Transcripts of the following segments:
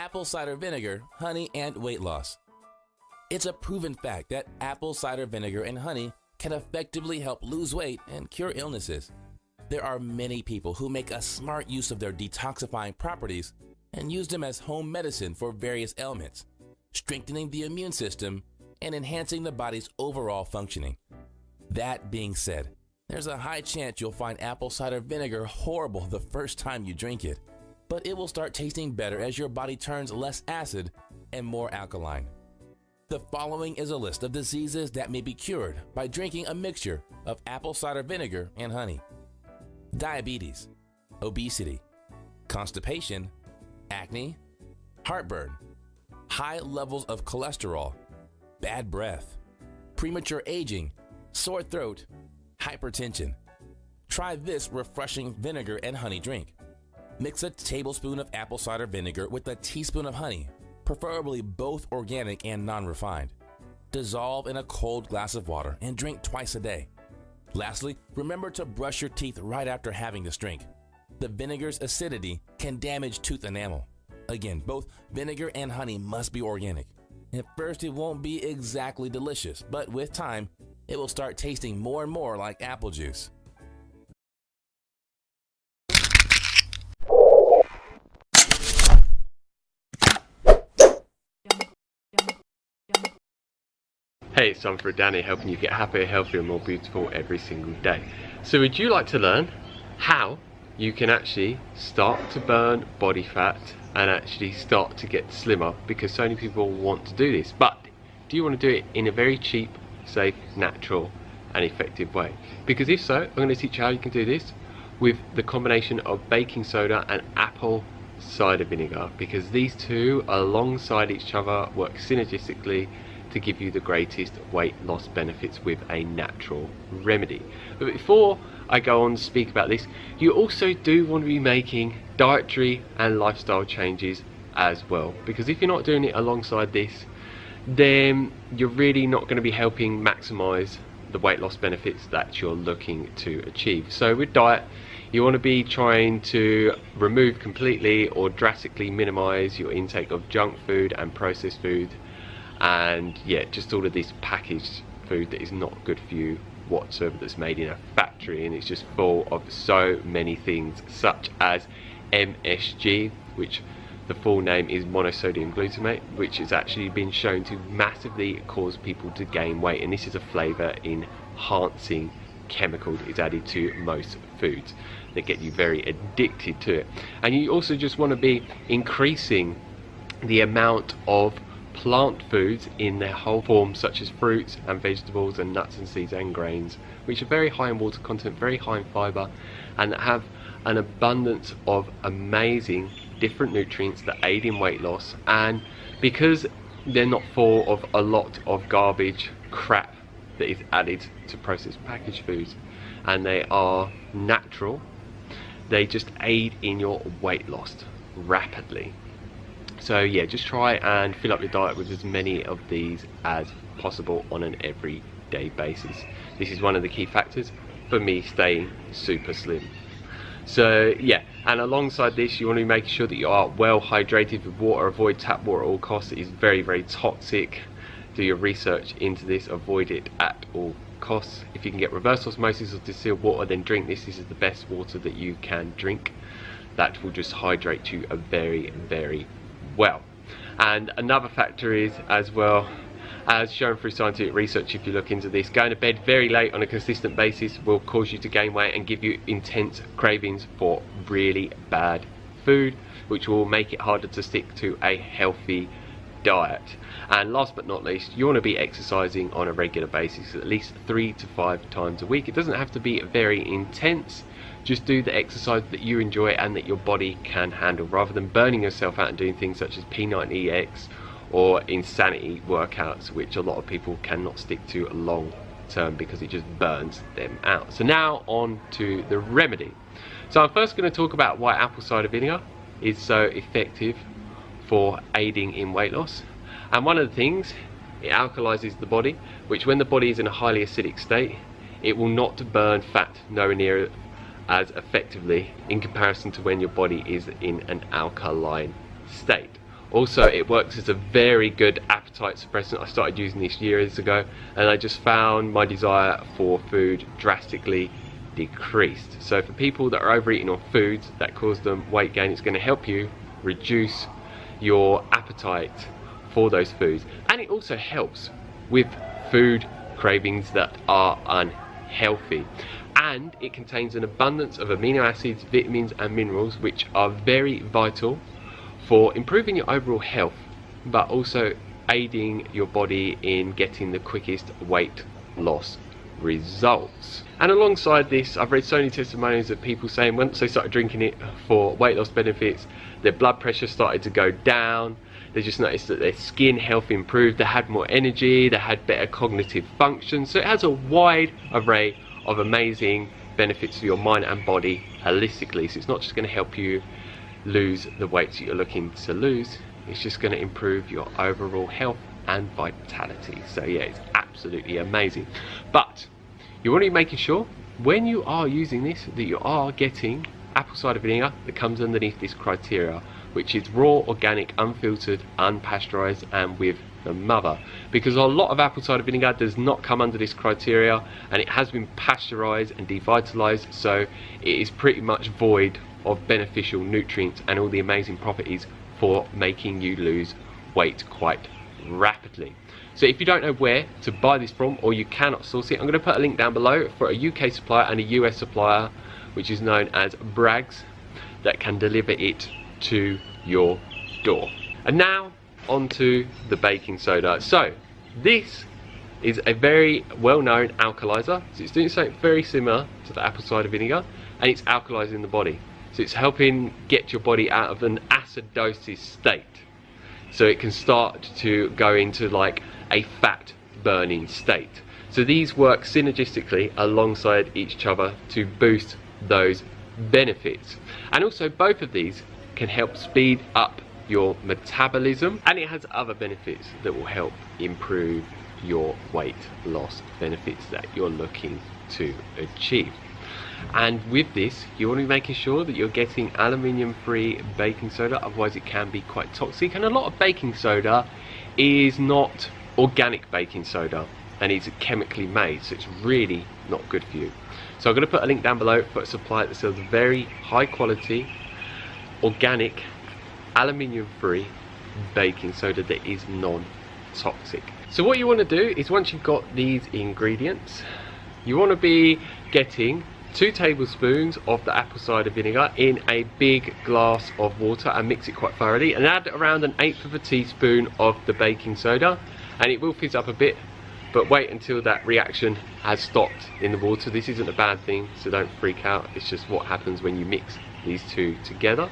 apple cider vinegar, honey, and weight loss. It's a proven fact that apple cider vinegar and honey can effectively help lose weight and cure illnesses. There are many people who make a smart use of their detoxifying properties and use them as home medicine for various ailments, strengthening the immune system and enhancing the body's overall functioning. That being said, there's a high chance you'll find apple cider vinegar horrible the first time you drink it, but it will start tasting better as your body turns less acid and more alkaline. The following is a list of diseases that may be cured by drinking a mixture of apple cider vinegar and honey. Diabetes, obesity, constipation, acne, heartburn, high levels of cholesterol, bad breath, premature aging, sore throat, hypertension. Try this refreshing vinegar and honey drink. Mix a tablespoon of apple cider vinegar with a teaspoon of honey, preferably both organic and non-refined. Dissolve in a cold glass of water and drink twice a day. Lastly, remember to brush your teeth right after having this drink. The vinegar's acidity can damage tooth enamel. Again, both vinegar and honey must be organic. At first, it won't be exactly delicious, but with time, it will start tasting more and more like apple juice. Hey, it's Tom for Danny, helping you get happier, healthier and more beautiful every single day. So would you like to learn how you can actually start to burn body fat and actually start to get slimmer? Because so many people want to do this, but do you want to do it in a very cheap, safe, natural and effective way? Because if so, I'm going to teach you how you can do this with the combination of baking soda and apple cider vinegar, because these two alongside each other work synergistically to give you the greatest weight loss benefits with a natural remedy. But before I go on to speak about this, you also do want to be making dietary and lifestyle changes as well, because if you're not doing it alongside this, then you're really not going to be helping maximize the weight loss benefits that you're looking to achieve. So with diet, you want to be trying to remove completely or drastically minimize your intake of junk food and processed food, and yeah, just all of this packaged food that is not good for you whatsoever, that's made in a factory, and it's just full of so many things such as MSG, which the full name is monosodium glutamate, which has actually been shown to massively cause people to gain weight, and this is a flavor enhancing chemical that is added to most foods that get you very addicted to it. And you also just want to be increasing the amount of plant foods in their whole form, such as fruits and vegetables and nuts and seeds and grains, which are very high in water content, very high in fiber, and have an abundance of amazing different nutrients that aid in weight loss. And because they're not full of a lot of garbage crap that is added to processed packaged foods, and they are natural, they just aid in your weight loss rapidly. So yeah, just try and fill up your diet with as many of these as possible on an everyday basis. This is one of the key factors for me staying super slim. So yeah, and alongside this, you want to be making sure that you are well hydrated with water. Avoid tap water at all costs. It is very, very toxic. Do your research into this. Avoid it at all costs. If you can get reverse osmosis or distilled water, then drink this. This is the best water that you can drink. That will just hydrate you very, very well. And another factor is, as well, as shown through scientific research, if you look into this, going to bed very late on a consistent basis will cause you to gain weight and give you intense cravings for really bad food, which will make it harder to stick to a healthy diet. And last but not least, you want to be exercising on a regular basis, at least 3 to 5 times a week. It doesn't have to be very intense. Just do the exercise that you enjoy and that your body can handle, rather than burning yourself out and doing things such as P90X or insanity workouts, which a lot of people cannot stick to long term because it just burns them out. So now on to the remedy. So I'm first going to talk about why apple cider vinegar is so effective for aiding in weight loss. And one of the things, it alkalizes the body, which when the body is in a highly acidic state, it will not burn fat nowhere near as effectively in comparison to when your body is in an alkaline state. Also, it works as a very good appetite suppressant. I started using this years ago, and I just found my desire for food drastically decreased. So for people that are overeating on foods that cause them weight gain, it's going to help you reduce your appetite for those foods. And it also helps with food cravings that are unhealthy. And it contains an abundance of amino acids, vitamins and minerals, which are very vital for improving your overall health, but also aiding your body in getting the quickest weight loss results. And alongside this, I've read so many testimonials of people saying once they started drinking it for weight loss benefits, their blood pressure started to go down, they just noticed that their skin health improved, they had more energy, they had better cognitive function. So it has a wide array of amazing benefits for your mind and body holistically. So it's not just going to help you lose the weight that you're looking to lose, it's just going to improve your overall health and vitality. So yeah, it's absolutely amazing. But you want to be making sure when you are using this that you are getting apple cider vinegar that comes underneath this criteria, which is raw, organic, unfiltered, unpasteurized and with the mother, because a lot of apple cider vinegar does not come under this criteria and it has been pasteurized and devitalized, so it is pretty much void of beneficial nutrients and all the amazing properties for making you lose weight quite rapidly. So if you don't know where to buy this from, or you cannot source it, I'm going to put a link down below for a UK supplier and a US supplier, which is known as Bragg's, that can deliver it to your door. And now onto the baking soda. So this is a very well-known alkalizer, so it's doing something very similar to the apple cider vinegar, and it's alkalizing the body. So it's helping get your body out of an acidosis state, so it can start to go into like a fat burning state. So these work synergistically alongside each other to boost those benefits. And also both of these can help speed up your metabolism, and it has other benefits that will help improve your weight loss benefits that you're looking to achieve. And with this, you want to be making sure that you're getting aluminium free baking soda, otherwise it can be quite toxic. And a lot of baking soda is not organic baking soda and it's chemically made, so it's really not good for you. So I'm going to put a link down below for a supplier that sells very high quality organic aluminium free baking soda that is non-toxic. So what you want to do is, once you've got these ingredients, you want to be getting 2 tablespoons of the apple cider vinegar in a big glass of water and mix it quite thoroughly, and add around 1/8 of a teaspoon of the baking soda, and it will fizz up a bit, but wait until that reaction has stopped in the water. This isn't a bad thing, so don't freak out, it's just what happens when you mix these two together.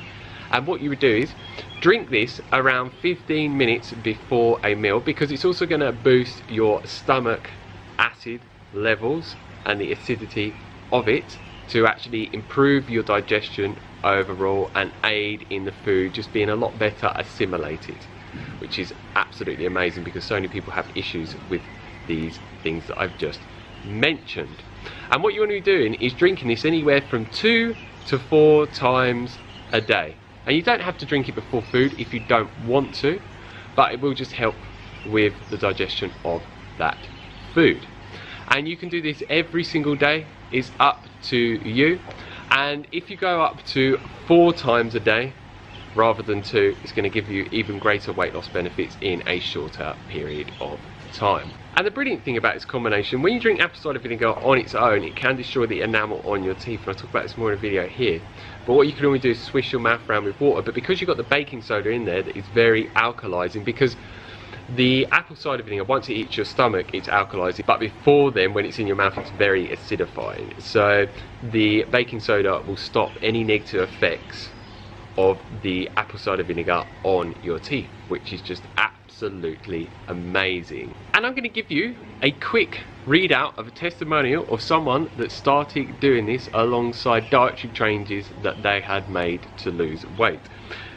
And what you would do is drink this around 15 minutes before a meal, because it's also going to boost your stomach acid levels and the acidity of it to actually improve your digestion overall and aid in the food just being a lot better assimilated, which is absolutely amazing because so many people have issues with these things that I've just mentioned. And what you want to be doing is drinking this anywhere from 2 to 4 times a day. And you don't have to drink it before food if you don't want to, but it will just help with the digestion of that food. And you can do this every single day, it's up to you. And if you go up to 4 times a day rather than 2, it's going to give you even greater weight loss benefits in a shorter period of time. And the brilliant thing about this combination, when you drink apple cider vinegar on its own, it can destroy the enamel on your teeth, and I'll talk about this more in a video here. But what you can always do is swish your mouth around with water, but because you've got the baking soda in there, that is very alkalizing, because the apple cider vinegar, once it hits your stomach, it's alkalizing, but before then, when it's in your mouth, it's very acidifying. So the baking soda will stop any negative effects of the apple cider vinegar on your teeth, which is just absolutely amazing. And I'm going to give you a quick readout of a testimonial of someone that started doing this alongside dietary changes that they had made to lose weight.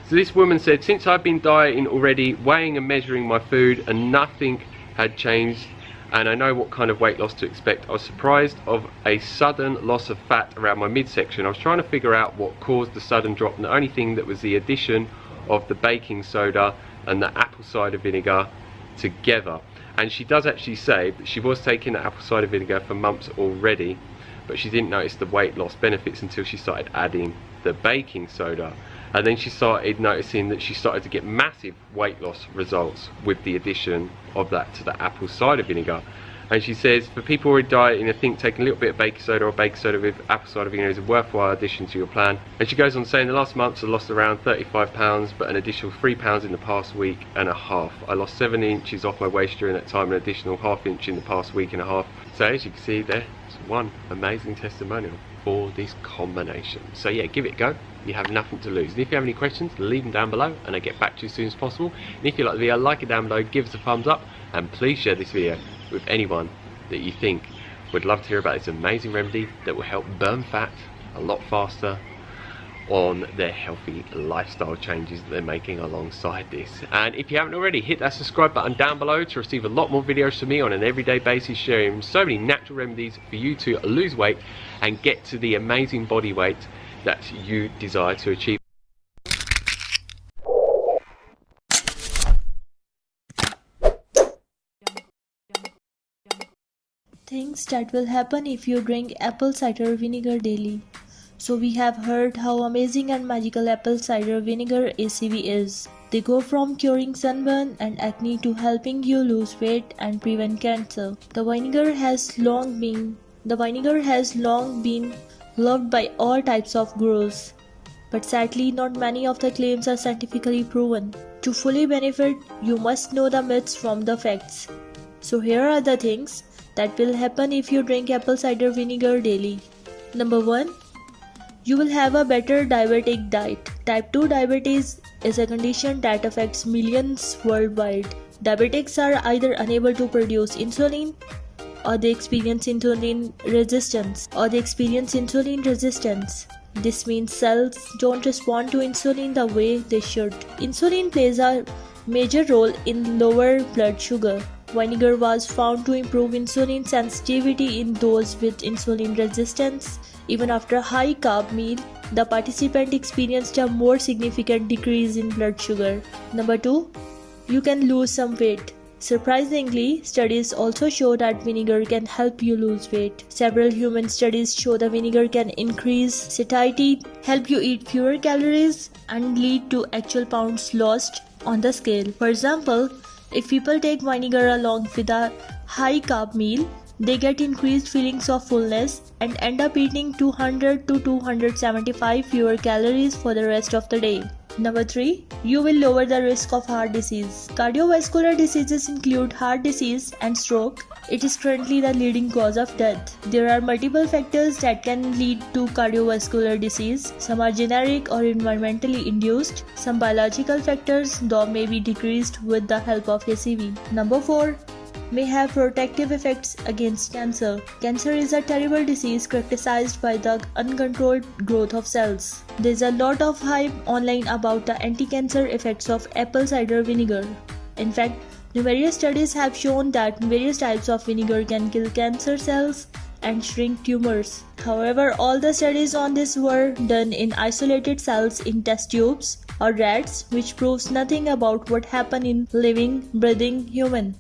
So this woman said, since I've been dieting already, weighing and measuring my food, and nothing had changed, and I know what kind of weight loss to expect. I was surprised of a sudden loss of fat around my midsection. I was trying to figure out what caused the sudden drop, and the only thing that was the addition of the baking soda and the apple cider vinegar together. And she does actually say that she was taking the apple cider vinegar for months already, but she didn't notice the weight loss benefits until she started adding the baking soda. And then she started noticing that she started to get massive weight loss results with the addition of that to the apple cider vinegar. And she says, for people already dieting, I think taking a little bit of baking soda or baking soda with apple cider vinegar is a worthwhile addition to your plan. And she goes on saying, the last months I lost around 35 pounds, but an additional 3 pounds in the past week and a half. I lost 7 inches off my waist during that time, an additional ½ inch in the past week and a half. So as you can see, there's one amazing testimonial for this combination. So yeah, give it a go. You have nothing to lose. And if you have any questions, leave them down below and I'll get back to you as soon as possible. And if you like the video, like it down below, give us a thumbs up, and please share this video with anyone that you think would love to hear about this amazing remedy that will help burn fat a lot faster on their healthy lifestyle changes that they're making alongside this. And if you haven't already, hit that subscribe button down below to receive a lot more videos from me on an everyday basis, sharing so many natural remedies for you to lose weight and get to the amazing body weight that you desire to achieve. Things that will happen if you drink apple cider vinegar daily. So we have heard how amazing and magical apple cider vinegar ACV is. They go from curing sunburn and acne to helping you lose weight and prevent cancer. The vinegar has long been loved by all types of gurus. But sadly, not many of the claims are scientifically proven. To fully benefit, you must know the myths from the facts. So here are the things that will happen if you drink apple cider vinegar daily. Number 1. You will have a better diabetic diet. Type 2 diabetes is a condition that affects millions worldwide. Diabetics are either unable to produce insulin, or they experience insulin resistance. This means cells don't respond to insulin the way they should. Insulin plays a major role in lower blood sugar. Vinegar was found to improve insulin sensitivity in those with insulin resistance. Even after a high carb meal, the participant experienced a more significant decrease in blood sugar. Number 2. You can lose some weight. Surprisingly, studies also show that vinegar can help you lose weight. Several human studies show the vinegar can increase satiety, help you eat fewer calories, and lead to actual pounds lost on the scale. For example, if people take vinegar along with a high carb meal, they get increased feelings of fullness and end up eating 200 to 275 fewer calories for the rest of the day. Number 3. You will lower the risk of heart disease. Cardiovascular diseases include heart disease and stroke. It is currently the leading cause of death. There are multiple factors that can lead to cardiovascular disease. Some are generic or environmentally induced. Some biological factors, though, may be decreased with the help of ACV. Number 4. May have protective effects against cancer. Cancer is a terrible disease characterized by the uncontrolled growth of cells. There is a lot of hype online about the anti-cancer effects of apple cider vinegar. In fact, numerous studies have shown that various types of vinegar can kill cancer cells and shrink tumors. However, all the studies on this were done in isolated cells in test tubes or rats, which proves nothing about what happened in living, breathing human.